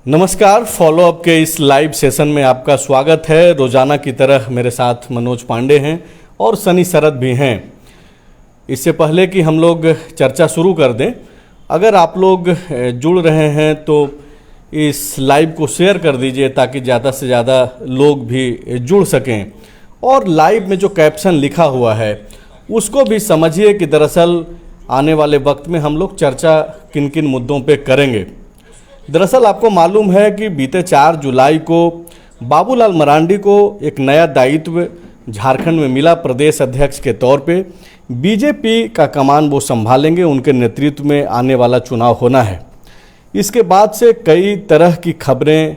नमस्कार, follow up के इस लाइव सेशन में आपका स्वागत है। रोजाना की तरह मेरे साथ मनोज पांडे हैं और सनी शरद भी हैं। इससे पहले कि हम लोग चर्चा शुरू कर दें, अगर आप लोग जुड़ रहे हैं तो इस लाइव को शेयर कर दीजिए ताकि ज़्यादा से ज़्यादा लोग भी जुड़ सकें। और लाइव में जो कैप्शन लिखा हुआ है उसको भी समझिए कि दरअसल आने वाले वक्त में हम लोग चर्चा किन किन मुद्दों पे करेंगे। दरअसल आपको मालूम है कि बीते 4 जुलाई को बाबूलाल मरांडी को एक नया दायित्व झारखंड में मिला। प्रदेश अध्यक्ष के तौर पे बीजेपी का कमान वो संभालेंगे, उनके नेतृत्व में आने वाला चुनाव होना है। इसके बाद से कई तरह की खबरें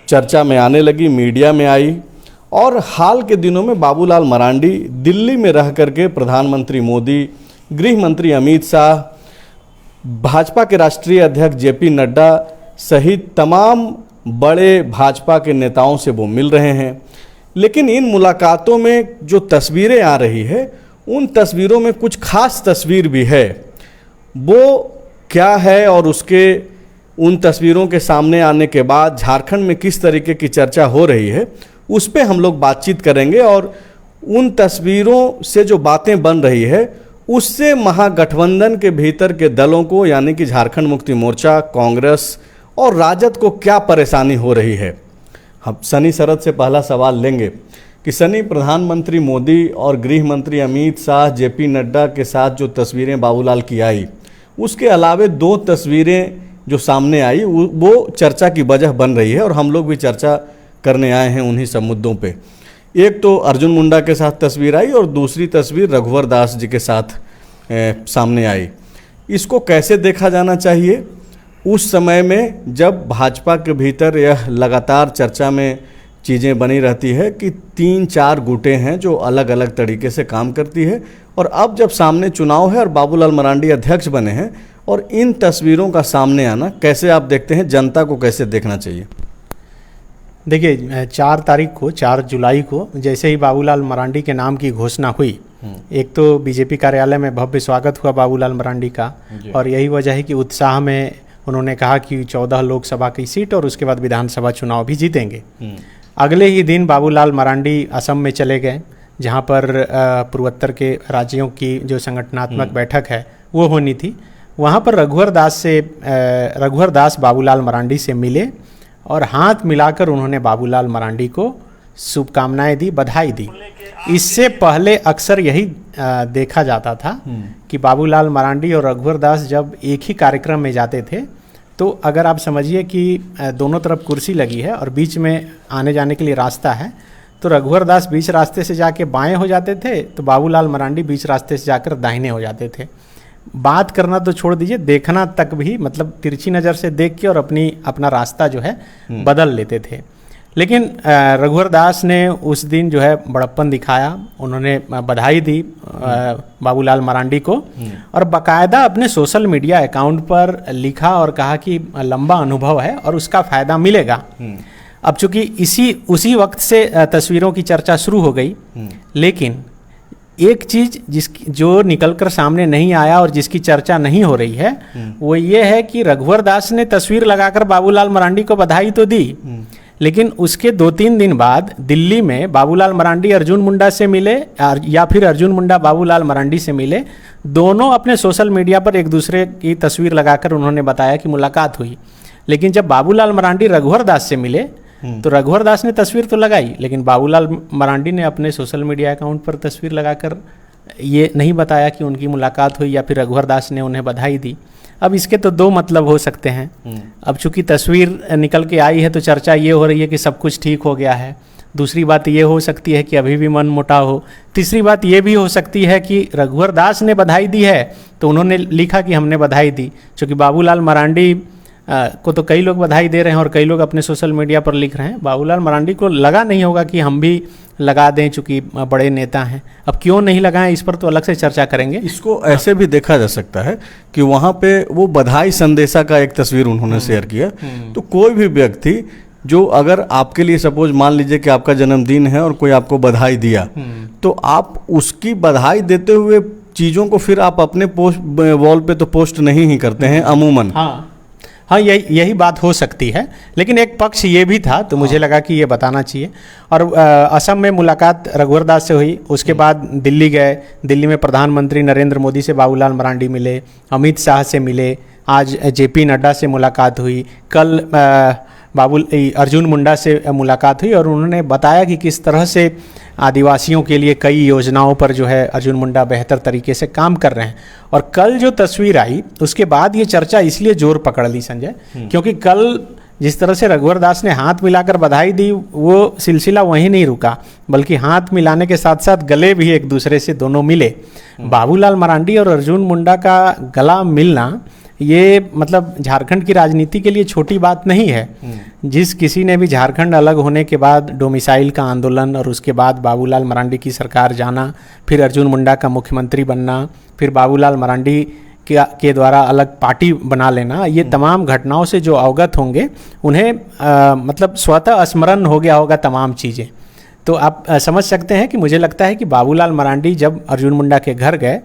चर्चा में आने लगी, मीडिया में आई और हाल के दिनों में बाबूलाल मरांडी दिल्ली में रह करके प्रधानमंत्री मोदी, गृह मंत्री अमित शाह, भाजपा के राष्ट्रीय अध्यक्ष जेपी नड्डा सहित तमाम बड़े भाजपा के नेताओं से वो मिल रहे हैं। लेकिन इन मुलाकातों में जो तस्वीरें आ रही है उन तस्वीरों में कुछ खास तस्वीर भी है। वो क्या है और उसके उन तस्वीरों के सामने आने के बाद झारखंड में किस तरीके की चर्चा हो रही है उस पर हम लोग बातचीत करेंगे। और उन तस्वीरों से जो बातें बन रही है उससे महागठबंधन के भीतर के दलों को यानी कि झारखंड मुक्ति मोर्चा, कांग्रेस और राजद को क्या परेशानी हो रही है। हम सनी शरद से पहला सवाल लेंगे कि सनी, प्रधानमंत्री मोदी और गृह मंत्री अमित शाह, जेपी नड्डा के साथ जो तस्वीरें बाबूलाल की आई, उसके अलावे 2 तस्वीरें जो सामने आई वो चर्चा की वजह बन रही है और हम लोग भी चर्चा करने आए हैं उन्हीं सब मुद्दों पे। एक तो अर्जुन मुंडा के साथ तस्वीर आई और दूसरी तस्वीर रघुवर दास जी के साथ सामने आई। इसको कैसे देखा जाना चाहिए? उस समय में जब भाजपा के भीतर यह लगातार चर्चा में चीज़ें बनी रहती है कि 3-4 गुटें हैं जो अलग अलग तरीके से काम करती है, और अब जब सामने चुनाव है और बाबूलाल मरांडी अध्यक्ष बने हैं और इन तस्वीरों का सामने आना कैसे आप देखते हैं? जनता को कैसे देखना चाहिए? देखिए, 4 जुलाई को जैसे ही बाबूलाल मरांडी के नाम की घोषणा हुई, एक तो बीजेपी कार्यालय में भव्य स्वागत हुआ बाबूलाल मरांडी का, और यही वजह है कि उत्साह में उन्होंने कहा कि 14 लोकसभा की सीट और उसके बाद विधानसभा चुनाव भी जीतेंगे। अगले ही दिन बाबूलाल मरांडी असम में चले गए, जहां पर पूर्वोत्तर के राज्यों की जो संगठनात्मक बैठक है वो होनी थी। वहां पर रघुवर दास बाबूलाल मरांडी से मिले और हाथ मिलाकर उन्होंने बाबूलाल मरांडी को शुभकामनाएं दी, बधाई दी। इससे पहले अक्सर यही देखा जाता था कि बाबूलाल मरांडी और रघुवर दास जब एक ही कार्यक्रम में जाते थे तो अगर आप समझिए कि दोनों तरफ कुर्सी लगी है और बीच में आने जाने के लिए रास्ता है, तो रघुवर दास बीच रास्ते से जाके बाएं हो जाते थे तो बाबूलाल मरांडी बीच रास्ते से जाकर दाहिने हो जाते थे। बात करना तो छोड़ दीजिए, देखना तक भी मतलब तिरछी नज़र से देख के और अपना रास्ता जो है बदल लेते थे। लेकिन रघुवर दास ने उस दिन जो है बड़प्पन दिखाया, उन्होंने बधाई दी बाबूलाल मरांडी को और बाकायदा अपने सोशल मीडिया अकाउंट पर लिखा और कहा कि लंबा अनुभव है और उसका फ़ायदा मिलेगा। अब चूंकि उसी वक्त से तस्वीरों की चर्चा शुरू हो गई, लेकिन एक चीज जो निकलकर सामने नहीं आया और जिसकी चर्चा नहीं हो रही है वो ये है कि रघुवर दास ने तस्वीर लगाकर बाबूलाल मरांडी को बधाई तो दी, लेकिन उसके 2-3 दिन बाद दिल्ली में बाबूलाल मरांडी अर्जुन मुंडा से मिले या फिर अर्जुन मुंडा बाबूलाल मरांडी से मिले। दोनों अपने सोशल मीडिया पर एक दूसरे की तस्वीर लगाकर उन्होंने बताया कि मुलाकात हुई। लेकिन जब बाबूलाल मरांडी रघुवर दास से मिले तो रघुवर दास ने तस्वीर तो लगाई, लेकिन बाबूलाल मरांडी ने अपने सोशल मीडिया अकाउंट पर तस्वीर लगाकर ये नहीं बताया कि उनकी मुलाकात हुई या फिर रघुवर दास ने उन्हें बधाई दी। अब इसके तो 2 मतलब हो सकते हैं। अब चूंकि तस्वीर निकल के आई है तो चर्चा ये हो रही है कि सब कुछ ठीक हो गया है। दूसरी बात ये हो सकती है कि अभी भी मन मुटाव हो। तीसरी बात ये भी हो सकती है कि रघुवर दास ने बधाई दी है तो उन्होंने लिखा कि हमने बधाई दी, क्योंकि बाबूलाल मरांडी को तो कई लोग बधाई दे रहे हैं और कई लोग अपने सोशल मीडिया पर लिख रहे हैं। बाबूलाल मरांडी को लगा नहीं होगा कि हम भी लगा दें, चूंकि बड़े नेता हैं। अब क्यों नहीं लगाएं, इस पर तो अलग से चर्चा करेंगे। इसको ऐसे भी देखा जा सकता है कि वहाँ पे वो बधाई संदेशा का एक तस्वीर उन्होंने शेयर किया, तो कोई भी व्यक्ति जो अगर आपके लिए सपोज मान लीजिए कि आपका जन्मदिन है और कोई आपको बधाई दिया, तो आप उसकी बधाई देते हुए चीज़ों को फिर आप अपने पोस्ट वॉल पे तो पोस्ट नहीं ही करते हैं अमूमन। हाँ, यही बात हो सकती है, लेकिन एक पक्ष ये भी था तो मुझे लगा कि ये बताना चाहिए। और असम में मुलाकात रघुवर दास से हुई, उसके बाद दिल्ली गए, दिल्ली में प्रधानमंत्री नरेंद्र मोदी से बाबूलाल मरांडी मिले, अमित शाह से मिले, आज जेपी नड्डा से मुलाकात हुई, कल अर्जुन मुंडा से मुलाकात हुई और उन्होंने बताया कि किस तरह से आदिवासियों के लिए कई योजनाओं पर जो है अर्जुन मुंडा बेहतर तरीके से काम कर रहे हैं। और कल जो तस्वीर आई उसके बाद ये चर्चा इसलिए जोर पकड़ ली संजय, क्योंकि कल जिस तरह से रघुवर दास ने हाथ मिलाकर बधाई दी, वो सिलसिला वहीं नहीं रुका, बल्कि हाथ मिलाने के साथ साथ गले भी एक दूसरे से दोनों मिले। बाबूलाल मरांडी और अर्जुन मुंडा का गला मिलना ये मतलब झारखंड की राजनीति के लिए छोटी बात नहीं है। जिस किसी ने भी झारखंड अलग होने के बाद डोमिसाइल का आंदोलन और उसके बाद बाबूलाल मरांडी की सरकार जाना, फिर अर्जुन मुंडा का मुख्यमंत्री बनना, फिर बाबूलाल मरांडी के द्वारा अलग पार्टी बना लेना, ये तमाम घटनाओं से जो अवगत होंगे उन्हें मतलब स्वतः स्मरण हो गया होगा तमाम चीज़ें। तो आप समझ सकते हैं कि मुझे लगता है कि बाबूलाल मरांडी जब अर्जुन मुंडा के घर गए,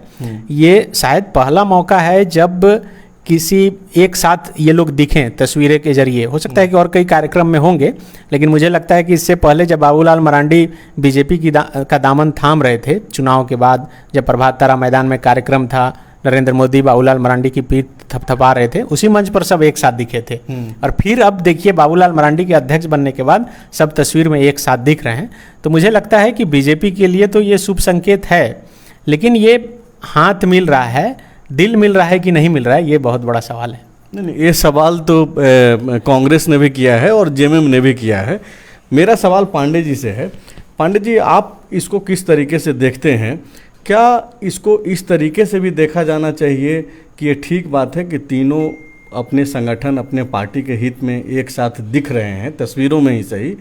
ये शायद पहला मौका है जब किसी एक साथ ये लोग दिखें तस्वीरें के जरिए। हो सकता है कि और कई कार्यक्रम में होंगे, लेकिन मुझे लगता है कि इससे पहले जब बाबूलाल मरांडी बीजेपी का दामन थाम रहे थे चुनाव के बाद, जब प्रभात तारा मैदान में कार्यक्रम था, नरेंद्र मोदी बाबूलाल मरांडी की पीठ थपथपा रहे थे, उसी मंच पर सब एक साथ दिखे थे। और फिर अब देखिए बाबूलाल मरांडी के अध्यक्ष बनने के बाद सब तस्वीर में एक साथ दिख रहे हैं। तो मुझे लगता है कि बीजेपी के लिए तो ये शुभ संकेत है, लेकिन ये हाथ मिल रहा है, दिल मिल रहा है कि नहीं मिल रहा है, ये बहुत बड़ा सवाल है। नहीं, ये सवाल तो कांग्रेस ने भी किया है और जेएमएम ने भी किया है। मेरा सवाल पांडे जी से है। पांडे जी, आप इसको किस तरीके से देखते हैं? क्या इसको इस तरीके से भी देखा जाना चाहिए कि ये ठीक बात है कि तीनों अपने संगठन, अपने पार्टी के हित में एक साथ दिख रहे हैं, तस्वीरों में ही सही,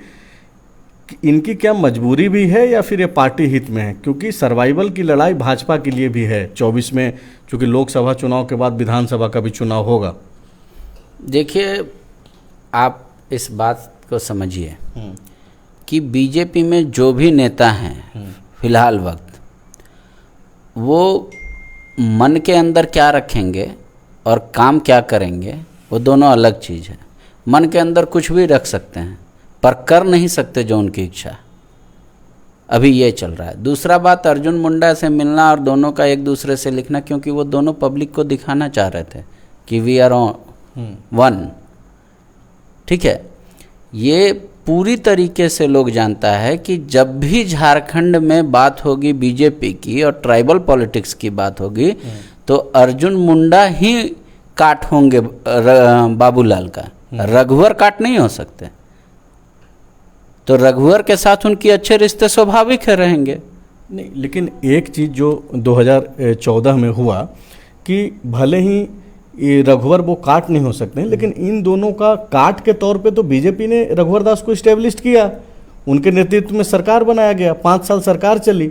इनकी क्या मजबूरी भी है या फिर ये पार्टी हित में है? क्योंकि सर्वाइवल की लड़ाई भाजपा के लिए भी है 24 में, क्योंकि लोकसभा चुनाव के बाद विधानसभा का भी चुनाव होगा। देखिए, आप इस बात को समझिए कि बीजेपी में जो भी नेता हैं फिलहाल वक्त, वो मन के अंदर क्या रखेंगे और काम क्या करेंगे, वो दोनों अलग चीज़ है। मन के अंदर कुछ भी रख सकते हैं पर कर नहीं सकते जो उनकी इच्छा। अभी ये चल रहा है। दूसरा बात, अर्जुन मुंडा से मिलना और दोनों का एक दूसरे से लिखना, क्योंकि वो दोनों पब्लिक को दिखाना चाह रहे थे कि वी आर वन। ठीक है, ये पूरी तरीके से लोग जानता है कि जब भी झारखंड में बात होगी बीजेपी की और ट्राइबल पॉलिटिक्स की बात होगी तो अर्जुन मुंडा ही काट होंगे बाबूलाल का, रघुवर काट नहीं हो सकते। तो रघुवर के साथ उनकी अच्छे रिश्ते स्वाभाविक है रहेंगे। नहीं, लेकिन एक चीज़ जो 2014 में हुआ कि भले ही ये रघुवर वो काट नहीं हो सकते हैं, लेकिन इन दोनों का काट के तौर पे तो बीजेपी ने रघुवर दास को इस्टेब्लिश किया, उनके नेतृत्व में सरकार बनाया गया, 5 साल सरकार चली।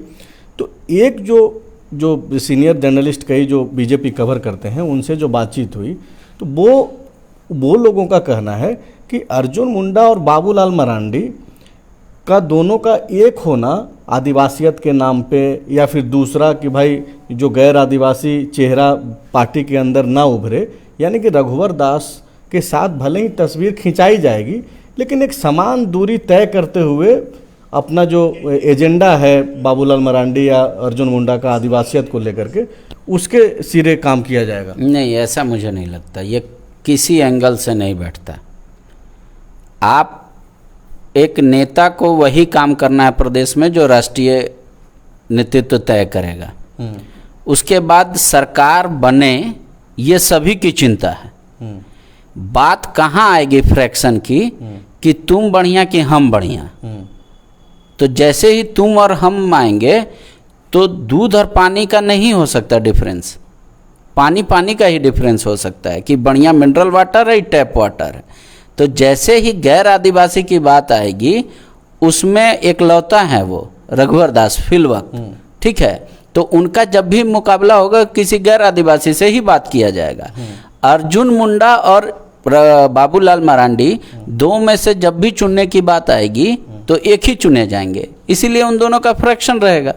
तो एक जो सीनियर जर्नलिस्ट कई जो बीजेपी कवर करते हैं उनसे जो बातचीत हुई, तो वो लोगों का कहना है कि अर्जुन मुंडा और बाबूलाल मरांडी का दोनों का एक होना आदिवासियत के नाम पे, या फिर दूसरा कि भाई जो गैर आदिवासी चेहरा पार्टी के अंदर ना उभरे, यानी कि रघुवर दास के साथ भले ही तस्वीर खिंचाई जाएगी, लेकिन एक समान दूरी तय करते हुए अपना जो एजेंडा है बाबूलाल मरांडी या अर्जुन मुंडा का आदिवासियत को लेकर के, उसके सिरे काम किया जाएगा। नहीं, ऐसा मुझे नहीं लगता, ये किसी एंगल से नहीं बैठता। आप एक नेता को वही काम करना है प्रदेश में जो राष्ट्रीय नेतृत्व तय करेगा, उसके बाद सरकार बने, ये सभी की चिंता है। बात कहाँ आएगी फ्रैक्शन की कि तुम बढ़िया कि हम बढ़िया। तो जैसे ही तुम और हम आएंगे तो दूध और पानी का नहीं हो सकता डिफरेंस, पानी पानी का ही डिफरेंस हो सकता है कि बढ़िया मिनरल वाटर है, टैप वाटर है। तो जैसे ही गैर आदिवासी की बात आएगी उसमें एक लौता है वो रघुवर दास फिल वक्त, ठीक है। तो उनका जब भी मुकाबला होगा किसी गैर आदिवासी से ही बात किया जाएगा। अर्जुन मुंडा और बाबूलाल मरांडी दो में से जब भी चुनने की बात आएगी तो एक ही चुने जाएंगे, इसीलिए उन दोनों का फ्रैक्शन रहेगा।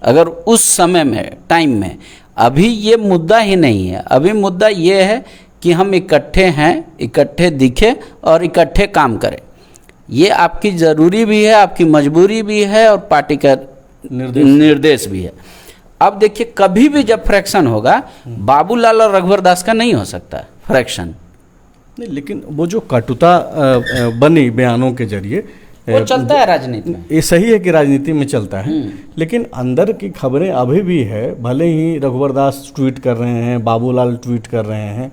अगर उस समय में टाइम में, अभी ये मुद्दा ही नहीं है। अभी मुद्दा ये है कि हम इकट्ठे हैं, इकट्ठे दिखे और इकट्ठे काम करें। ये आपकी ज़रूरी भी है, आपकी मजबूरी भी है और पार्टी का निर्देश भी है। अब देखिए, कभी भी जब फ्रैक्शन होगा, बाबूलाल और रघुवर दास का नहीं हो सकता फ्रैक्शन। नहीं, लेकिन वो जो कटुता बनी बयानों के जरिए, वो चलता है राजनीति में। ये सही है कि राजनीति में चलता है, लेकिन अंदर की खबरें अभी भी है। भले ही रघुवर दास ट्वीट कर रहे हैं, बाबूलाल ट्वीट कर रहे हैं,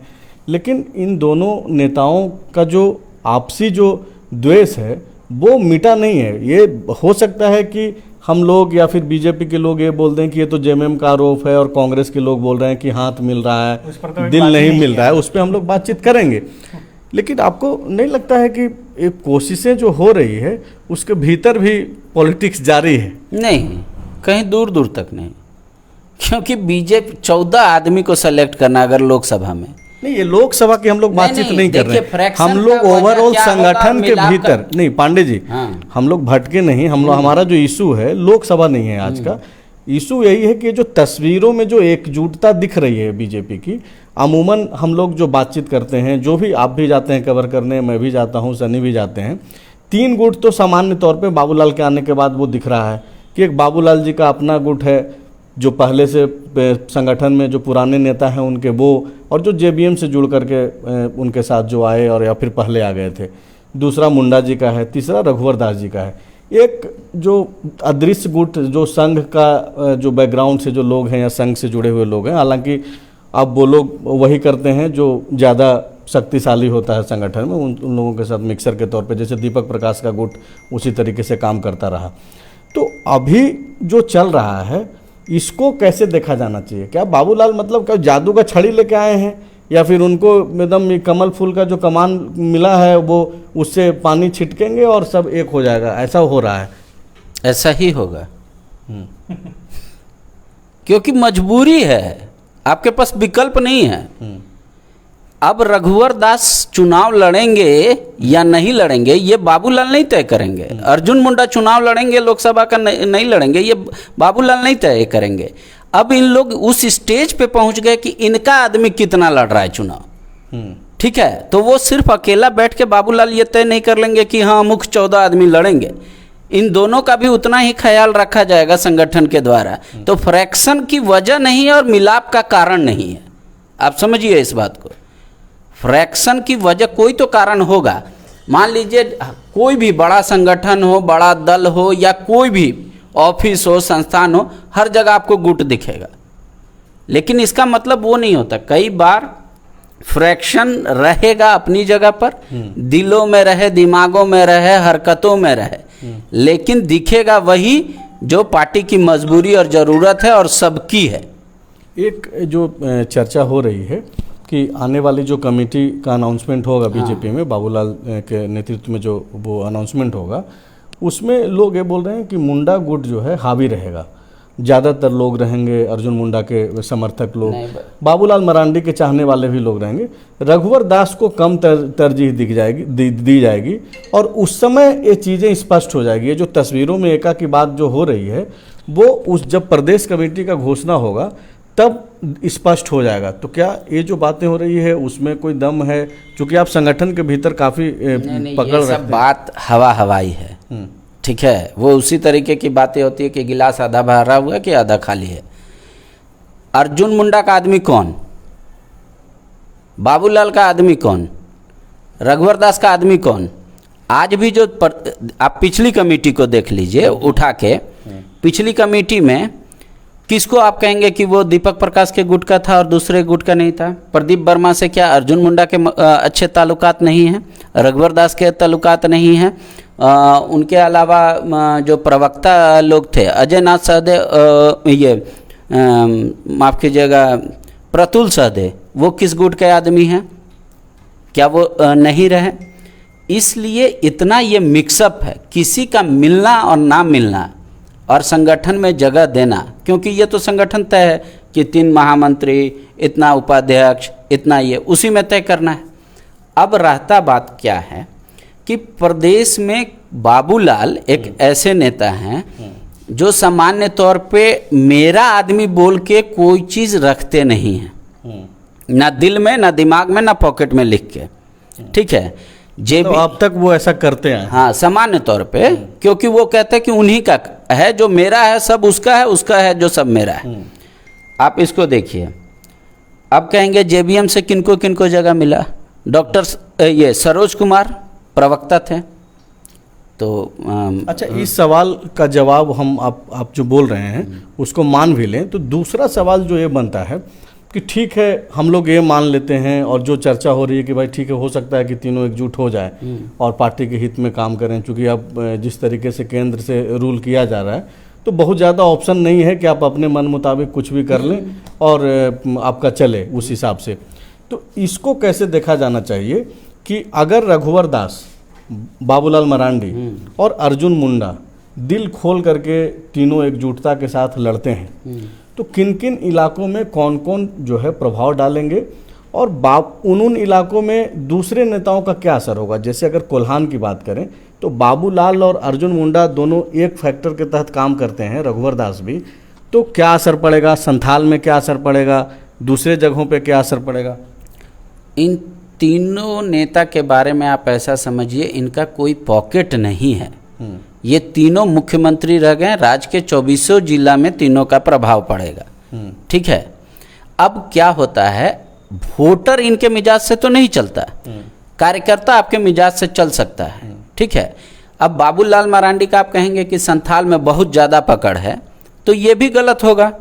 लेकिन इन दोनों नेताओं का जो आपसी जो द्वेष है वो मिटा नहीं है। ये हो सकता है कि हम लोग या फिर बीजेपी के लोग ये बोल दें कि ये तो जेएमएम का आरोप है, और कांग्रेस के लोग बोल रहे हैं कि हाथ मिल रहा है, दिल नहीं मिल रहा है। उस पर हम लोग बातचीत करेंगे, लेकिन आपको नहीं लगता है कि ये कोशिशें जो हो रही है उसके भीतर भी पॉलिटिक्स जारी है? नहीं, कहीं दूर दूर तक नहीं, क्योंकि बीजेपी 14 आदमी को सेलेक्ट करना अगर लोकसभा में, नहीं, ये लोकसभा की हम लोग बातचीत नहीं कर रहे हैं। हम लोग का वजह ओवरऑल क्या होगा, संगठन के मिलाप भीतर नहीं, पांडे जी, हम लोग भटके नहीं। हम लोग, हमारा जो इशू है लोकसभा नहीं है आज का इशू। यही है कि जो तस्वीरों में जो एकजुटता दिख रही है बीजेपी की, अमूमन हम लोग जो बातचीत करते हैं, जो भी आप भी जाते हैं कवर करने, मैं भी जाता हूं, सनी भी जाते हैं, 3 गुट तो सामान्य तौर पे बाबूलाल के आने के बाद वो दिख रहा है कि एक बाबूलाल जी का अपना गुट है, जो पहले से संगठन में जो पुराने नेता हैं उनके वो, और जो जेबीएम से जुड़ करके उनके साथ जो आए और या फिर पहले आ गए थे। दूसरा मुंडा जी का है, तीसरा रघुवर दास जी का है। एक जो अदृश्य गुट, जो संघ का जो बैकग्राउंड से जो लोग हैं या संघ से जुड़े हुए लोग हैं, हालांकि अब वो लोग वही करते हैं जो ज़्यादा शक्तिशाली होता है संगठन में, उन लोगों के साथ मिक्सर के तौर पे, जैसे दीपक प्रकाश का गुट उसी तरीके से काम करता रहा। तो अभी जो चल रहा है इसको कैसे देखा जाना चाहिए? क्या बाबूलाल मतलब क्या जादू का छड़ी लेके आए हैं, या फिर उनको एकदम कमल फूल का जो कमान मिला है वो उससे पानी छिटकेंगे और सब एक हो जाएगा? ऐसा हो रहा है? ऐसा ही होगा, क्योंकि मजबूरी है, आपके पास विकल्प नहीं है। अब रघुवर दास चुनाव लड़ेंगे या नहीं लड़ेंगे ये बाबूलाल नहीं तय करेंगे। अर्जुन मुंडा चुनाव लड़ेंगे, लोकसभा का नहीं लड़ेंगे, ये बाबूलाल नहीं तय करेंगे। अब इन लोग उस स्टेज पे पहुंच गए कि इनका आदमी कितना लड़ रहा है चुनाव, ठीक है, तो वो सिर्फ अकेला बैठ के बाबूलाल ये तय नहीं कर लेंगे कि हाँ मुख्य 14 आदमी लड़ेंगे। इन दोनों का भी उतना ही ख्याल रखा जाएगा संगठन के द्वारा। तो फ्रैक्शन की वजह नहीं है और मिलाप का कारण नहीं है, आप समझिए इस बात को। फ्रैक्शन की वजह कोई तो कारण होगा। मान लीजिए कोई भी बड़ा संगठन हो, बड़ा दल हो, या कोई भी ऑफिस हो, संस्थान हो, हर जगह आपको गुट दिखेगा, लेकिन इसका मतलब वो नहीं होता। कई बार फ्रैक्शन रहेगा अपनी जगह पर, दिलों में रहे, दिमागों में रहे, हरकतों में रहे, लेकिन दिखेगा वही जो पार्टी की मजबूरी और ज़रूरत है और सबकी है। एक जो चर्चा हो रही है कि आने वाली जो कमेटी का अनाउंसमेंट होगा बीजेपी में, बाबूलाल के नेतृत्व में जो वो अनाउंसमेंट होगा, उसमें लोग ये बोल रहे हैं कि मुंडा गुट जो है हावी रहेगा, ज़्यादातर लोग रहेंगे अर्जुन मुंडा के समर्थक लोग, बाबूलाल मरांडी के चाहने वाले भी लोग रहेंगे, रघुवर दास को कम तरजीह दी जाएगी, और उस समय ये चीज़ें स्पष्ट हो जाएगी। ये जो तस्वीरों में एका की बात जो हो रही है वो उस जब प्रदेश कमेटी का घोषणा होगा तब स्पष्ट हो जाएगा। तो क्या ये जो बातें हो रही है उसमें कोई दम है? क्योंकि आप संगठन के भीतर काफ़ी पकड़ रखते हैं। बात हवाई है, ठीक है, वो उसी तरीके की बातें होती है कि गिलास आधा भरा हुआ है कि आधा खाली है। अर्जुन मुंडा का आदमी कौन, बाबूलाल का आदमी कौन, रघुवर दास का आदमी कौन? आज भी जो आप पिछली कमेटी को देख लीजिए उठा के, पिछली कमेटी में किसको आप कहेंगे कि वो दीपक प्रकाश के गुट का था और दूसरे गुट का नहीं था? प्रदीप वर्मा से क्या अर्जुन मुंडा के अच्छे ताल्लुकात नहीं हैं? रघुवर दास के ताल्लुकात नहीं हैं? उनके अलावा जो प्रवक्ता लोग थे, अजय नाथ सहदेव, ये माफ़ कीजिएगा प्रतुल सहदेव, वो किस गुट के आदमी हैं? क्या वो नहीं रहे? इसलिए इतना ये मिक्सअप है, किसी का मिलना और ना मिलना और संगठन में जगह देना, क्योंकि ये तो संगठन तय है कि 3 महामंत्री, इतना उपाध्यक्ष, इतना ये उसी में तय करना है। अब रहता बात क्या है कि प्रदेश में बाबूलाल एक ऐसे नेता हैं जो सामान्य तौर पे मेरा आदमी बोल के कोई चीज़ रखते नहीं हैं, ना दिल में, ना दिमाग में, ना पॉकेट में लिख के, ठीक है। जे तो अब तक वो ऐसा करते हैं? हाँ, सामान्य तौर पे, क्योंकि वो कहते हैं कि उन्हीं का है, जो मेरा है सब उसका है, उसका है जो सब मेरा है। आप इसको देखिए, अब कहेंगे जेबीएम से किनको किनको जगह मिला। डॉक्टर ये सरोज कुमार प्रवक्ता थे, तो अच्छा, इस सवाल का जवाब हम आप जो बोल रहे हैं उसको मान भी लें, तो दूसरा सवाल जो ये बनता है कि ठीक है, हम लोग ये मान लेते हैं, और जो चर्चा हो रही है कि भाई ठीक है, हो सकता है कि तीनों एकजुट हो जाए और पार्टी के हित में काम करें, क्योंकि अब जिस तरीके से केंद्र से रूल किया जा रहा है तो बहुत ज़्यादा ऑप्शन नहीं है कि आप अपने मन मुताबिक कुछ भी कर लें और आपका चले उस हिसाब से। तो इसको कैसे देखा जाना चाहिए कि अगर रघुवर दास, बाबूलाल मरांडी और अर्जुन मुंडा दिल खोल करके तीनों एकजुटता के साथ लड़ते हैं, तो किन किन इलाकों में कौन कौन जो है प्रभाव डालेंगे, और उन इलाकों में दूसरे नेताओं का क्या असर होगा? जैसे अगर कोल्हान की बात करें तो बाबूलाल और अर्जुन मुंडा दोनों एक फैक्टर के तहत काम करते हैं, रघुवर दास भी, तो क्या असर पड़ेगा? संथाल में क्या असर पड़ेगा? दूसरे जगहों पे क्या असर पड़ेगा? इन तीनों नेता के बारे में आप ऐसा समझिए, इनका कोई पॉकेट नहीं है। ये तीनों मुख्यमंत्री रह गए, राज्य के 24 जिला में तीनों का प्रभाव पड़ेगा, ठीक है। अब क्या होता है, वोटर इनके मिजाज से तो नहीं चलता, कार्यकर्ता आपके मिजाज से चल सकता है, ठीक है। अब बाबूलाल मरांडी का आप कहेंगे कि संथाल में बहुत ज़्यादा पकड़ है, तो ये भी गलत होगा।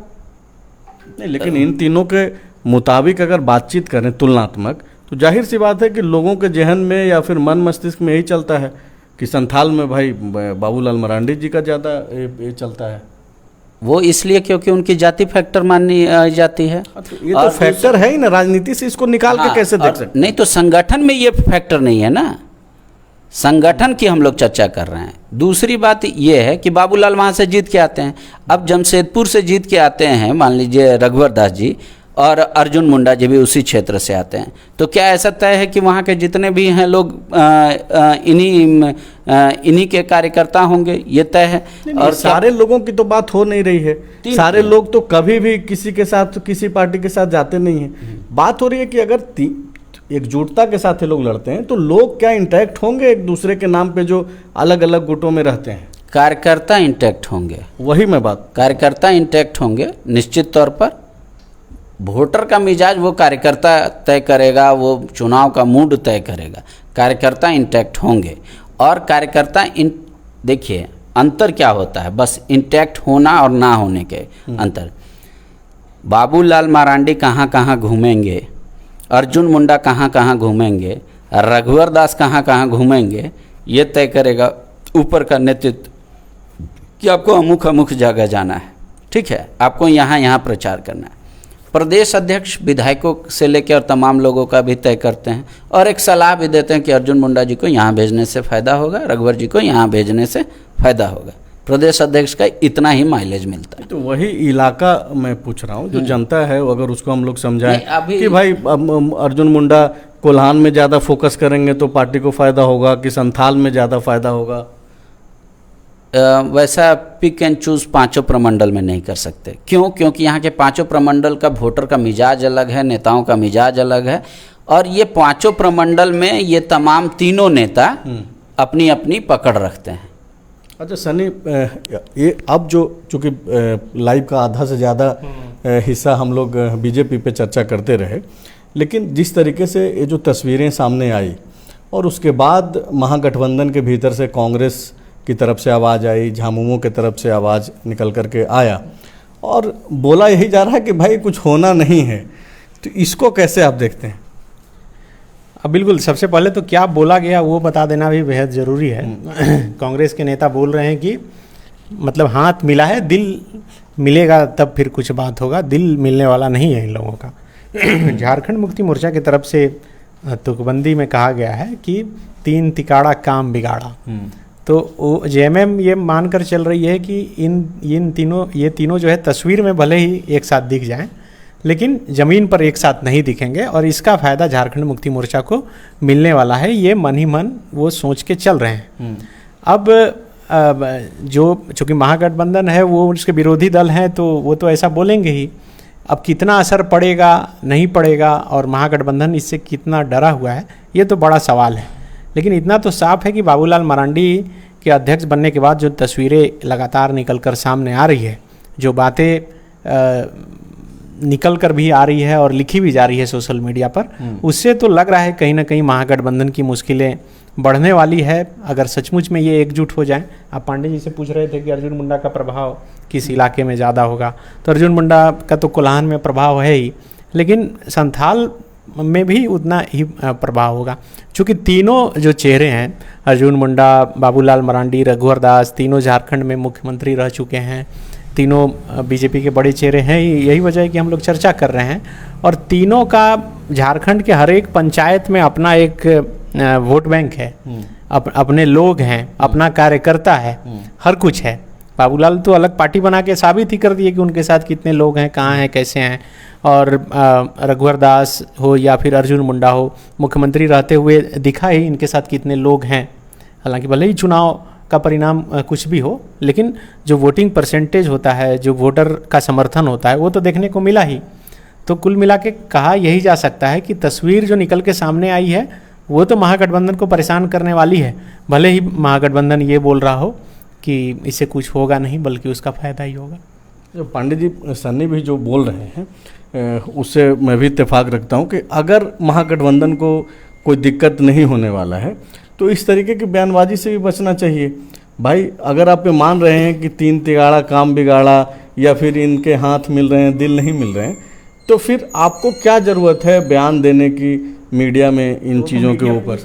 नहीं, लेकिन इन तीनों के मुताबिक अगर बातचीत करें तुलनात्मक, तो जाहिर सी बात है कि लोगों के जहन में या फिर मन मस्तिष्क में यही चलता है कि संथाल में भाई बाबूलाल मरांडी जी का ज़्यादा ये चलता है। वो इसलिए क्योंकि उनकी जाति फैक्टर मानी जाती है। तो ये तो फैक्टर है ही ना, राजनीति से इसको निकाल के कैसे देख सकते? नहीं तो संगठन में ये फैक्टर नहीं है ना, संगठन की हम लोग चर्चा कर रहे हैं। दूसरी बात ये है कि बाबूलाल वहाँ से जीत के आते हैं, अब जमशेदपुर से जीत के आते हैं, मान लीजिए रघुवर दास जी, और अर्जुन मुंडा जी भी उसी क्षेत्र से आते हैं, तो क्या ऐसा तय है कि वहाँ के जितने भी हैं लोग इन्हीं के कार्यकर्ता होंगे? ये तय है। और सारे लोगों की तो बात हो नहीं रही है, सारे लोग तो कभी भी किसी के साथ, किसी पार्टी के साथ जाते नहीं हैं। बात हो रही है कि अगर एकजुटता के साथ ये लोग लड़ते हैं तो लोग क्या इंटैक्ट होंगे एक दूसरे के नाम पे जो अलग अलग गुटों में रहते हैं? कार्यकर्ता इंटैक्ट होंगे, वही मैं बात, कार्यकर्ता इंटैक्ट होंगे निश्चित तौर पर। वोटर का मिजाज वो कार्यकर्ता तय करेगा, वो चुनाव का मूड तय करेगा, कार्यकर्ता इंटैक्ट होंगे। और कार्यकर्ता देखिए अंतर क्या होता है, बस इंटैक्ट होना और ना होने के अंतर। बाबूलाल मरांडी कहाँ कहाँ घूमेंगे, अर्जुन मुंडा कहाँ कहाँ घूमेंगे, रघुवर दास कहाँ कहाँ घूमेंगे, ये तय करेगा ऊपर का नेतृत्व कि आपको अमुक अमुक जगह जाना है, ठीक है, आपको यहाँ यहाँ प्रचार करना है। प्रदेश अध्यक्ष विधायकों से लेकर और तमाम लोगों का भी तय करते हैं, और एक सलाह भी देते हैं कि अर्जुन मुंडा जी को यहाँ भेजने से फ़ायदा होगा, रघुवर जी को यहाँ भेजने से फ़ायदा होगा। प्रदेश अध्यक्ष का इतना ही माइलेज मिलता है। तो वही इलाका मैं पूछ रहा हूँ, जो जनता है अगर उसको हम लोग समझाएं कि भाई अर्जुन मुंडा कोल्हान में ज़्यादा फोकस करेंगे तो पार्टी को फ़ायदा होगा कि संथाल में ज़्यादा फ़ायदा होगा? वैसा पिक एंड चूज पांचों प्रमंडल में नहीं कर सकते। क्यों? क्योंकि यहाँ के पांचों प्रमंडल का वोटर का मिजाज अलग है, नेताओं का मिजाज अलग है, और ये पांचों प्रमंडल में ये तमाम तीनों नेता अपनी अपनी पकड़ रखते हैं। अच्छा सनी, ये अब जो चूँकि लाइव का आधा से ज़्यादा हिस्सा हम लोग बीजेपी पे चर्चा करते रहे, लेकिन जिस तरीके से ये जो तस्वीरें सामने आई और उसके बाद महागठबंधन के भीतर से कांग्रेस की तरफ से आवाज़ आई, झामुमो की तरफ से आवाज़ निकल करके आया और बोला यही जा रहा है कि भाई कुछ होना नहीं है, तो इसको कैसे आप देखते हैं? अब बिल्कुल, सबसे पहले तो क्या बोला गया वो बता देना भी बेहद ज़रूरी है। कांग्रेस के नेता बोल रहे हैं कि मतलब हाथ मिला है, दिल मिलेगा तब फिर कुछ बात होगा, दिल मिलने वाला नहीं है इन लोगों का। झारखंड मुक्ति मोर्चा की तरफ से तुकबंदी में कहा गया है कि 3 तिकाड़ा काम बिगाड़ा। तो जेएमएम ये मानकर चल रही है कि ये तीनों जो है तस्वीर में भले ही एक साथ दिख जाएं, लेकिन ज़मीन पर एक साथ नहीं दिखेंगे, और इसका फ़ायदा झारखंड मुक्ति मोर्चा को मिलने वाला है, ये मन ही मन वो सोच के चल रहे हैं। अब जो चूँकि महागठबंधन है वो उसके विरोधी दल हैं, तो वो तो ऐसा बोलेंगे ही, अब कितना असर पड़ेगा नहीं पड़ेगा और महागठबंधन इससे कितना डरा हुआ है, ये तो बड़ा सवाल है। लेकिन इतना तो साफ है कि बाबूलाल मरांडी के अध्यक्ष बनने के बाद जो तस्वीरें लगातार निकल कर सामने आ रही है, जो बातें निकल कर भी आ रही है और लिखी भी जा रही है सोशल मीडिया पर, उससे तो लग रहा है कहीं ना कहीं महागठबंधन की मुश्किलें बढ़ने वाली है अगर सचमुच में ये एकजुट हो जाएं। आप पांडे जी से पूछ रहे थे कि अर्जुन मुंडा का प्रभाव किस इलाके में ज़्यादा होगा, तो अर्जुन मुंडा का तो कोल्हान में प्रभाव है ही, लेकिन संथाल में भी उतना ही प्रभाव होगा। चूँकि तीनों जो चेहरे हैं, अर्जुन मुंडा, बाबूलाल मरांडी, रघुवर दास, तीनों झारखंड में मुख्यमंत्री रह चुके हैं, तीनों बीजेपी के बड़े चेहरे हैं। यही वजह है कि हम लोग चर्चा कर रहे हैं। और तीनों का झारखंड के हर एक पंचायत में अपना एक वोट बैंक है, अपने लोग हैं, अपना कार्यकर्ता है, हर कुछ है। बाबूलाल तो अलग पार्टी बना के साबित ही कर दिए कि उनके साथ कितने लोग हैं, कहाँ हैं, कैसे हैं। और रघुवर दास हो या फिर अर्जुन मुंडा हो, मुख्यमंत्री रहते हुए दिखा ही इनके साथ कितने लोग हैं। हालांकि भले ही चुनाव का परिणाम कुछ भी हो, लेकिन जो वोटिंग परसेंटेज होता है, जो वोटर का समर्थन होता है, वो तो देखने को मिला ही। तो कुल मिला के कहा यही जा सकता है कि तस्वीर जो निकल के सामने आई है वो तो महागठबंधन को परेशान करने वाली है। भले ही महागठबंधन ये बोल रहा हो कि इससे कुछ होगा नहीं, बल्कि उसका फायदा ही होगा। जो पांडे जी, सन्नी भी जो बोल रहे हैं उससे मैं भी इत्तेफाक रखता हूँ कि अगर महागठबंधन को कोई दिक्कत नहीं होने वाला है तो इस तरीके की बयानबाजी से भी बचना चाहिए। भाई अगर आप ये मान रहे हैं कि 3 तिगाड़ा काम बिगाड़ा या फिर इनके हाथ मिल रहे हैं, दिल नहीं मिल रहे हैं, तो फिर आपको क्या ज़रूरत है बयान देने की मीडिया में इन चीज़ों के ऊपर?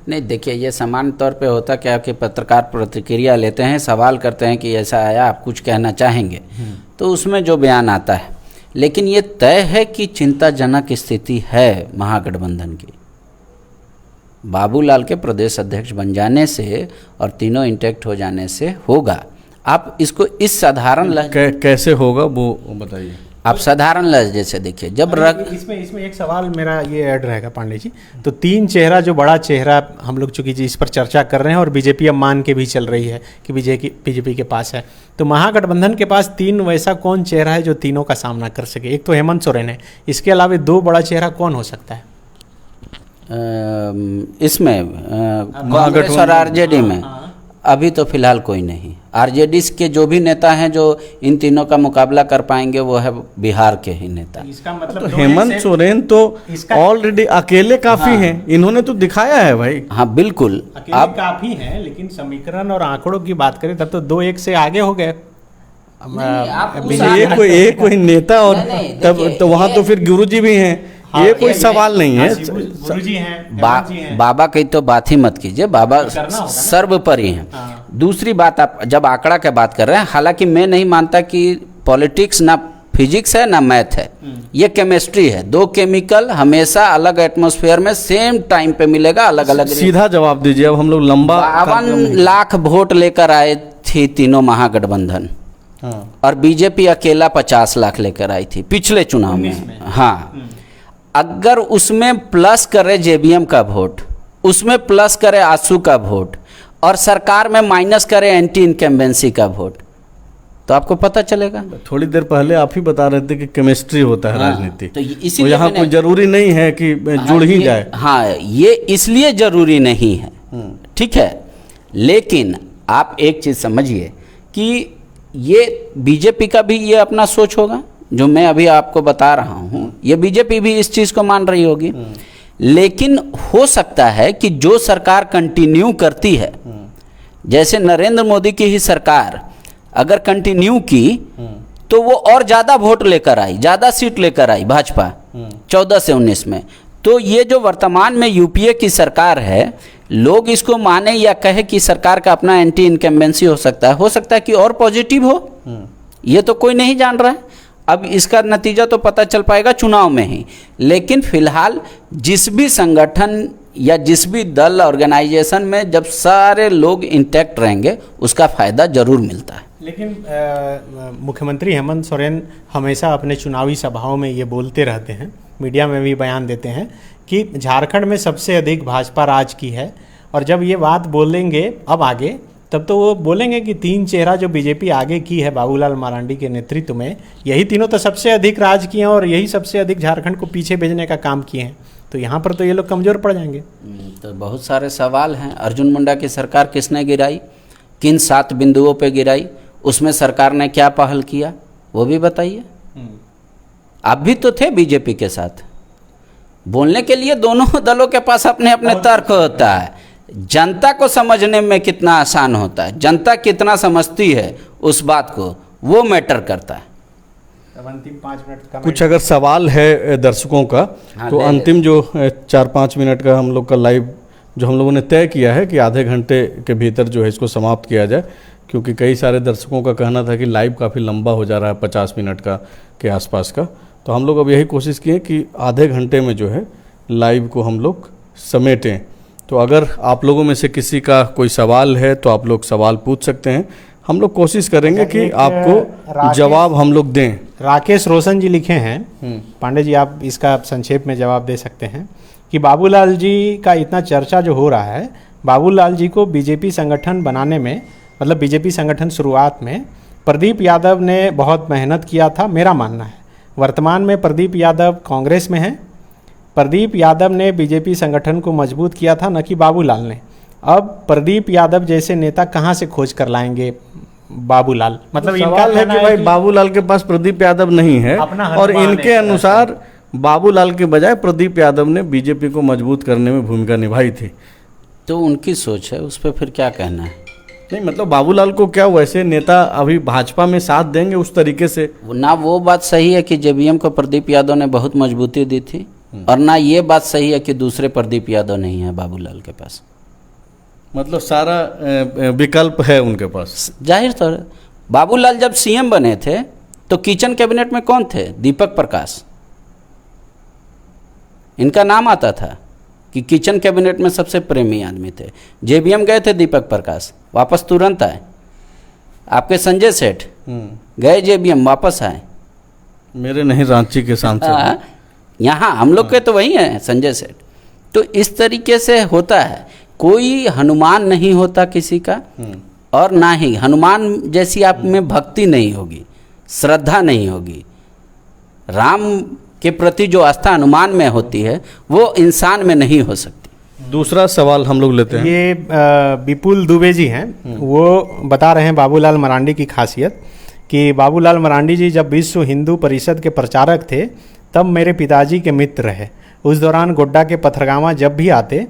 नहीं, देखिए, ये सामान्य तौर पे होता क्या कि पत्रकार प्रतिक्रिया लेते हैं, सवाल करते हैं कि ऐसा आया, आप कुछ कहना चाहेंगे, तो उसमें जो बयान आता है। लेकिन ये तय है कि चिंताजनक स्थिति है महागठबंधन की। बाबूलाल के प्रदेश अध्यक्ष बन जाने से और तीनों इंटैक्ट हो जाने से होगा। आप इसको इस साधारण कैसे होगा वो बताइए। आप साधारण लहजे से देखिए, जब इसमें एक सवाल मेरा ये ऐड रहेगा पांडे जी। तो 3 चेहरा, जो बड़ा चेहरा हम लोग चूंकि इस पर चर्चा कर रहे हैं और बीजेपी अब मान के भी चल रही है कि बीजेपी के पास है, तो महागठबंधन के पास 3 वैसा कौन चेहरा है जो तीनों का सामना कर सके? एक तो हेमंत सोरेन है, इसके अलावा 2 बड़ा चेहरा कौन हो सकता है इसमें कांग्रेस और आरजेडी में? अभी तो फिलहाल कोई नहीं। आरजेडी के जो भी नेता हैं जो इन तीनों का मुकाबला कर पाएंगे वो है बिहार के ही नेता। इसका मतलब तो हेमंत सोरेन तो ऑलरेडी अकेले काफी हैं, इन्होंने तो दिखाया है भाई। हाँ बिल्कुल, आप काफी हैं, लेकिन समीकरण और आंकड़ों की बात करें तब तो 2-1 से आगे हो गए। एक कोई नेता और तब तो वहाँ तो फिर गुरुजी भी हैं। ये कोई सवाल नहीं है। गुरुजी हैं, बाबा की तो बात ही मत कीजिए, बाबा सर्वोपरि हैं। दूसरी बात, आप जब आंकड़ा की बात कर रहे हैं, हालांकि मैं नहीं मानता कि पॉलिटिक्स ना फिजिक्स है ना मैथ है, ये केमिस्ट्री है। 2 केमिकल हमेशा अलग एटमॉस्फेयर में सेम टाइम पे मिलेगा, अलग अलग। सीधा जवाब दीजिए, अब हम लोग लंबा 52 लाख वोट लेकर आए थी तीनों महागठबंधन। और बीजेपी अकेला 50 लाख लेकर आई थी पिछले चुनाव में। हाँ, अगर उसमें प्लस करे जेबीएम का वोट, उसमें प्लस करे आसू का वोट और सरकार में माइनस करे एंटी इनकम्बेंसी का वोट, तो आपको पता चलेगा। थोड़ी देर पहले आप ही बता रहे थे कि केमिस्ट्री होता है राजनीति, तो इसीलिए यहाँ कोई जरूरी नहीं है कि जुड़ ही जाए। हाँ, ये इसलिए जरूरी नहीं है, ठीक है। लेकिन आप एक चीज समझिए कि ये बीजेपी का भी ये अपना सोच होगा, जो मैं अभी आपको बता रहा हूँ, ये बीजेपी भी इस चीज को मान रही होगी। लेकिन हो सकता है कि जो सरकार कंटिन्यू करती है, जैसे नरेंद्र मोदी की ही सरकार अगर कंटिन्यू की तो वो और ज्यादा वोट लेकर आई, ज्यादा सीट लेकर आई भाजपा 14 से 19 में। तो ये जो वर्तमान में यूपीए की सरकार है, लोग इसको माने या कहे कि सरकार का अपना एंटी इनकम्बेंसी हो सकता है कि और पॉजिटिव हो, ये तो कोई नहीं जान रहा है। अब इसका नतीजा तो पता चल पाएगा चुनाव में ही। लेकिन फिलहाल जिस भी संगठन या जिस भी दल ऑर्गेनाइजेशन में जब सारे लोग इंटैक्ट रहेंगे, उसका फायदा जरूर मिलता है। लेकिन मुख्यमंत्री हेमंत सोरेन हमेशा अपने चुनावी सभाओं में ये बोलते रहते हैं, मीडिया में भी बयान देते हैं कि झारखंड में सबसे अधिक भाजपा राज की है। और जब ये बात बोलेंगे अब आगे, तब तो वो बोलेंगे कि तीन चेहरा जो बीजेपी आगे की है बाबूलाल मरांडी के नेतृत्व में, यही तीनों तो सबसे अधिक राज किए हैं और यही सबसे अधिक झारखंड को पीछे भेजने का काम किए हैं, तो यहाँ पर तो ये लोग कमज़ोर पड़ जाएंगे। तो बहुत सारे सवाल हैं। अर्जुन मुंडा की सरकार किसने गिराई, किन 7 बिंदुओं पे गिराई, उसमें सरकार ने क्या पहल किया, वो भी बताइए। आप भी तो थे बीजेपी के साथ। बोलने के लिए दोनों दलों के पास अपने अपने तर्क होता है। जनता को समझने में कितना आसान होता है, जनता कितना समझती है उस बात को, वो मैटर करता है। अब अंतिम 5 मिनट का कुछ अगर सवाल है दर्शकों का, हाँ, तो अंतिम जो 4-5 मिनट का हम लोग का लाइव जो हम लोगों ने तय किया है कि आधे घंटे के भीतर जो है इसको समाप्त किया जाए, क्योंकि कई सारे दर्शकों का कहना था कि लाइव काफ़ी लंबा हो जा रहा है 50 मिनट का के आसपास का। तो हम लोग अब यही कोशिश किए कि आधे घंटे में जो है लाइव को हम लोग समेटें। तो अगर आप लोगों में से किसी का कोई सवाल है तो आप लोग सवाल पूछ सकते हैं, हम लोग कोशिश करेंगे कि आपको जवाब हम लोग दें। राकेश रोशन जी लिखे हैं, पांडे जी आप इसका संक्षेप में जवाब दे सकते हैं कि बाबूलाल जी का इतना चर्चा जो हो रहा है, बाबूलाल जी को बीजेपी संगठन बनाने में, मतलब बीजेपी संगठन शुरुआत में प्रदीप यादव ने बहुत मेहनत किया था, मेरा मानना है। वर्तमान में प्रदीप यादव कांग्रेस में हैं। प्रदीप यादव ने बीजेपी संगठन को मजबूत किया था, न कि बाबूलाल ने। अब प्रदीप यादव जैसे नेता कहाँ से खोज कर लाएंगे बाबूलाल? मतलब सवाल है कि भाई बाबूलाल के पास प्रदीप यादव नहीं है और इनके अनुसार बाबूलाल के बजाय प्रदीप यादव ने बीजेपी को मजबूत करने में भूमिका निभाई थी। तो उनकी सोच है, उस पर फिर क्या कहना है? नहीं मतलब बाबूलाल को क्या वैसे नेता अभी भाजपा में साथ देंगे उस तरीके से? ना वो बात सही है कि जेबीएम को प्रदीप यादव ने बहुत मजबूती दी थी, और ना ये बात सही है कि दूसरे प्रदीप यादव नहीं है बाबूलाल के पास। मतलब सारा विकल्प है उनके पास। जाहिर तौर है। बाबूलाल जब सीएम बने थे तो किचन कैबिनेट में कौन थे? दीपक प्रकाश। इनका नाम आता था कि किचन कैबिनेट में सबसे प्रेमी आदमी थे। जेबीएम गए थे दीपक प्रकाश, वापस तुरंत आए। आपके संजय सेठ गए जेबीएम, वापस आए। मेरे नहीं, रांची के सांसद। यहाँ हम लोग के तो वही हैं संजय सेठ। तो इस तरीके से होता है, कोई हनुमान नहीं होता किसी का, और ना ही हनुमान जैसी आप में भक्ति नहीं होगी, श्रद्धा नहीं होगी। राम के प्रति जो आस्था हनुमान में होती है वो इंसान में नहीं हो सकती। दूसरा सवाल हम लोग लेते हैं। ये विपुल दुबे जी हैं, वो बता रहे हैं बाबूलाल मरांडी की खासियत कि बाबूलाल मरांडी जी जब विश्व हिंदू परिषद के प्रचारक थे तब मेरे पिताजी के मित्र रहे। उस दौरान गोड्डा के पथरगामा जब भी आते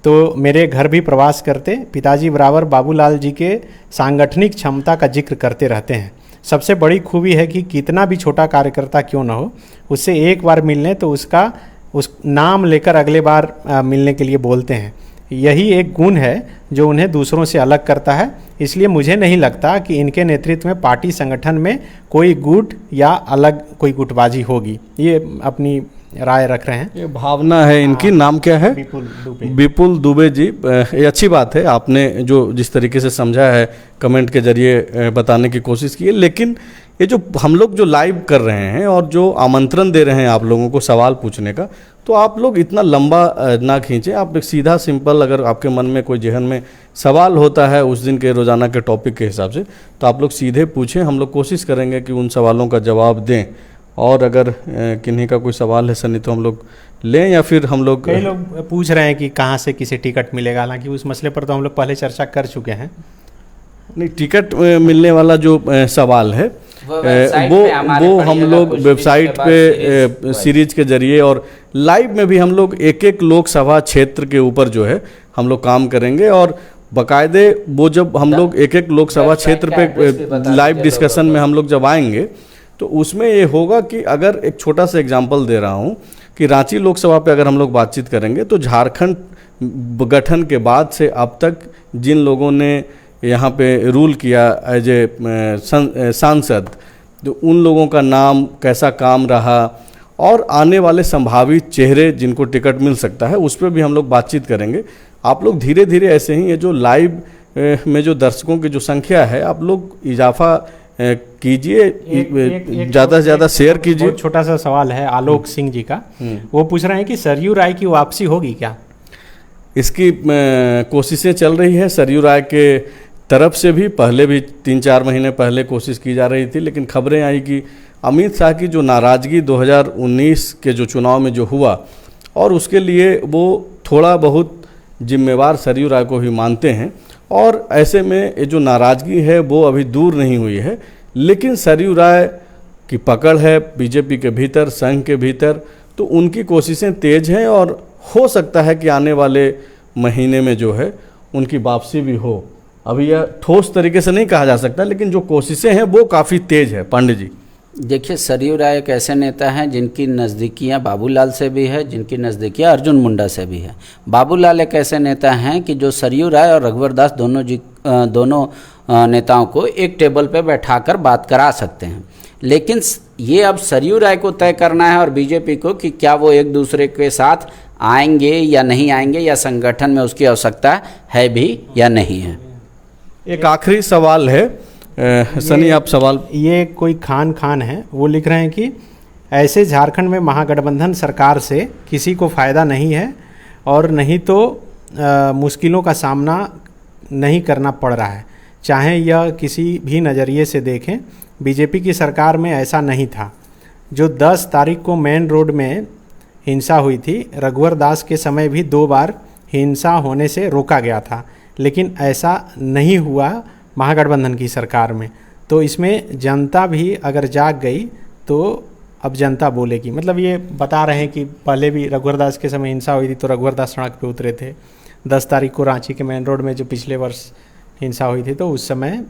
तो मेरे घर भी प्रवास करते। पिताजी बराबर बाबूलाल जी के सांगठनिक क्षमता का जिक्र करते रहते हैं। सबसे बड़ी खूबी है कि कितना भी छोटा कार्यकर्ता क्यों न हो, उससे एक बार मिलने तो उस नाम लेकर अगले बार मिलने के लिए बोलते हैं। यही एक गुण है जो उन्हें दूसरों से अलग करता है। इसलिए मुझे नहीं लगता कि इनके नेतृत्व में पार्टी संगठन में कोई गुट या अलग कोई गुटबाजी होगी। ये अपनी राय रख रहे हैं। ये भावना है इनकी। नाम क्या है? विपुल दुबे जी। ये अच्छी बात है, आपने जो जिस तरीके से समझा है कमेंट के जरिए बताने की कोशिश की है। लेकिन ये जो हम लोग जो लाइव कर रहे हैं और जो आमंत्रण दे रहे हैं आप लोगों को सवाल पूछने का, तो आप लोग इतना लंबा ना खींचें। आप एक सीधा सिंपल, अगर आपके मन में कोई जहन में सवाल होता है उस दिन के रोज़ाना के टॉपिक के हिसाब से, तो आप लोग सीधे पूछें। हम लोग कोशिश करेंगे कि उन सवालों का जवाब दें। और अगर किन्हीं का कोई सवाल है सनी तो हम लोग लें, या फिर हम लोग, कई लोग पूछ रहे हैं कि कहाँ से किसे टिकट मिलेगा। हालांकि उस मसले पर तो हम लोग पहले चर्चा कर चुके हैं। नहीं, टिकट मिलने वाला जो सवाल है वो हम लोग वेबसाइट पे सीरीज के जरिए और लाइव में भी हम लोग एक एक लोकसभा क्षेत्र के ऊपर जो है हम लोग काम करेंगे। और बाकायदे वो जब हम लोग एक एक लोकसभा क्षेत्र पे लाइव डिस्कशन में हम लोग जब आएंगे तो उसमें ये होगा कि अगर एक छोटा सा एग्जांपल दे रहा हूँ कि रांची लोकसभा पे अगर हम लोग बातचीत करेंगे तो झारखंड गठन के बाद से अब तक जिन लोगों ने यहाँ पे रूल किया एज ए सांसद, तो उन लोगों का नाम, कैसा काम रहा, और आने वाले संभावित चेहरे जिनको टिकट मिल सकता है, उस पर भी हम लोग बातचीत करेंगे। आप लोग धीरे धीरे ऐसे ही ये जो लाइव में जो दर्शकों की जो संख्या है, आप लोग इजाफा कीजिए, ज़्यादा से ज़्यादा शेयर कीजिए। छोटा सा सवाल है आलोक सिंह जी का, वो पूछ रहे हैं कि सरयू राय की वापसी होगी क्या? इसकी कोशिशें चल रही है। सरयू राय के तरफ से भी पहले भी 3-4 महीने पहले कोशिश की जा रही थी, लेकिन खबरें आई कि अमित शाह की जो नाराज़गी 2019 के जो चुनाव में जो हुआ, और उसके लिए वो थोड़ा बहुत जिम्मेवार सरयू राय को ही मानते हैं, और ऐसे में ये जो नाराज़गी है वो अभी दूर नहीं हुई है। लेकिन सरयू राय की पकड़ है बीजेपी के भीतर, संघ के भीतर, तो उनकी कोशिशें तेज हैं और हो सकता है कि आने वाले महीने में जो है उनकी वापसी भी हो। अभी यह ठोस तरीके से नहीं कहा जा सकता, लेकिन जो कोशिशें हैं वो काफ़ी तेज है। पांडे जी देखिए, सरयू राय एक ऐसे नेता हैं जिनकी नज़दीकियाँ बाबूलाल से भी है, जिनकी नज़दीकियाँ अर्जुन मुंडा से भी है। बाबूलाल एक ऐसे नेता हैं कि जो सरयू राय और रघुवर दास दोनों नेताओं को एक टेबल पे बैठाकर बात करा सकते हैं। लेकिन ये अब सरयू राय को तय करना है और बीजेपी को कि क्या वो एक दूसरे के साथ आएंगे या नहीं आएंगे, या संगठन में उसकी आवश्यकता है भी या नहीं है। एक आखिरी सवाल है, सनी आप सवाल। ये कोई खान है, वो लिख रहे हैं कि ऐसे झारखंड में महागठबंधन सरकार से किसी को फ़ायदा नहीं है और नहीं तो मुश्किलों का सामना नहीं करना पड़ रहा है। चाहे यह किसी भी नज़रिए से देखें, बीजेपी की सरकार में ऐसा नहीं था। जो 10 तारीख को मेन रोड में हिंसा हुई थी, रघुवर दास के समय भी 2 बार हिंसा होने से रोका गया था, लेकिन ऐसा नहीं हुआ महागठबंधन की सरकार में। तो इसमें जनता भी अगर जाग गई तो अब जनता बोलेगी। मतलब ये बता रहे हैं कि पहले भी रघुवर दास के समय हिंसा हुई थी तो रघुवर दास सड़क पे उतरे थे। 10 तारीख को रांची के मेन रोड में जो पिछले वर्ष हिंसा हुई थी तो उस समय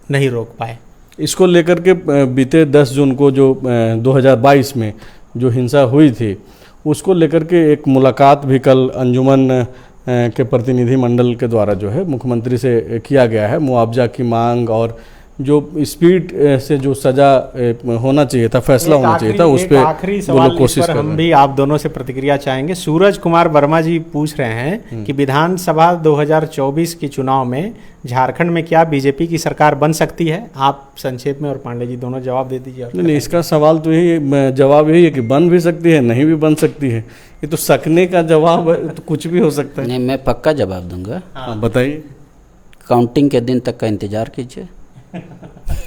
नहीं रोक पाए। इसको लेकर के बीते 10 जून को जो 2022 में जो हिंसा हुई थी, उसको लेकर के एक मुलाकात भी कल अंजुमन के प्रतिनिधि मंडल के द्वारा जो है मुख्यमंत्री से किया गया है। मुआवजा की मांग और जो स्पीड से जो सजा होना चाहिए था, फैसला होना चाहिए था, उस पर आखिरी सवाल कोशिश कर हम भी आप दोनों से प्रतिक्रिया चाहेंगे। सूरज कुमार वर्मा जी पूछ रहे हैं कि विधानसभा 2024 के चुनाव में झारखंड में क्या बीजेपी की सरकार बन सकती है? आप संक्षेप में और पांडे जी दोनों जवाब दे दीजिए। नहीं, इसका सवाल तो यही, जवाब यही है कि बन भी सकती है, नहीं भी बन सकती है। ये तो सकने का जवाब है, तो कुछ भी हो सकता है। नहीं, मैं पक्का जवाब दूंगा। बताइए। काउंटिंग के दिन तक का इंतजार कीजिए,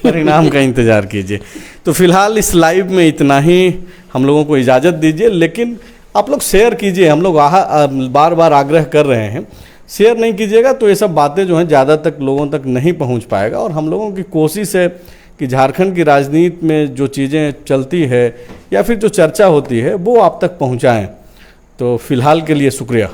परिणाम का इंतजार कीजिए। तो फिलहाल इस लाइव में इतना ही, हम लोगों को इजाज़त दीजिए। लेकिन आप लोग शेयर कीजिए, हम लोग बार बार आग्रह कर रहे हैं, शेयर नहीं कीजिएगा तो ये सब बातें जो हैं ज़्यादा तक लोगों तक नहीं पहुंच पाएगा। और हम लोगों की कोशिश है कि झारखंड की राजनीति में जो चीज़ें चलती है या फिर जो चर्चा होती है वो आप तक पहुँचाएँ। तो फिलहाल के लिए शुक्रिया।